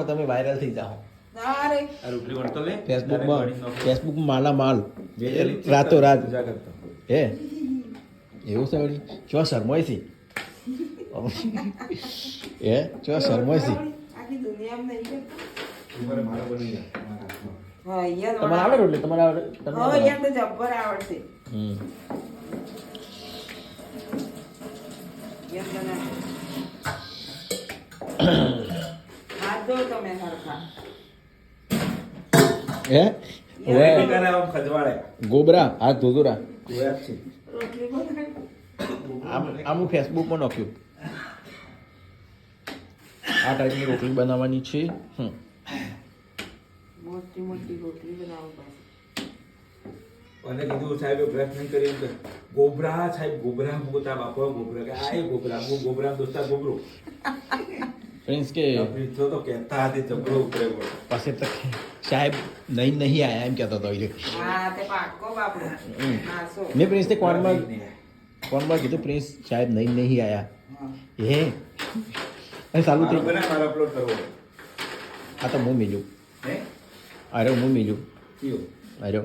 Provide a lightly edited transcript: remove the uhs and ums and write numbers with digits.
તમે વાયરલ થઈ જાઓ અરે આ રોટલી વળતો લે ફેસબુકમાં માલા માલ રાતો રાત હે એવું છે વળી કેવા શરમાય છે હે કેવા શરમાય છે આખી દુનિયામાં નહીં કરતા. ઉપર મારો બની જાય મારા હાથમાં. હા, યાર તમારે આવડે રોટલી તમારે આવડે તમે હા, યાર તો જબ્બર આવડશે. હમ યાર બનાવે. હાથ ધો તમે સરખા. હે રોટલી કરે આમ ખજવાળે ગોબરા હાથ ધોધુરા જોયા જ છે રોટલી બનાવે. આમ હું ફેસબુકમાં નાખ્યું આ ટાઈપની રોટલી બનાવવાની છે મોટી મોટી રોટલી બનાવો પાછી. અને કીધું સાહેબ બ્રશ નહીં કરી એમ કે ગોબરા સાહેબ ગોબરા મોટા બાપા ગોબરા કે આ એ ગોબરા હું ગોબરા દોસ્તા ગોબરો પ્રિન્સ કે તો તો કહેતા હતી જબરો ઉપરે બોલ પાસે તો સાહેબ નહીં આયા એમ કહેતો હતો એ હા, તે પાક્કો બાપડો. નાસો. મેં પ્રિન્સને કોનમાં કીધું પ્રિન્સ સાહેબ નહીં આયા હા. હે એ ચાલુ થઈ બને મારે અપલોડ કરવો આ તો હું મિલ્યું હે અરે હું મિલ્યું કયો અરે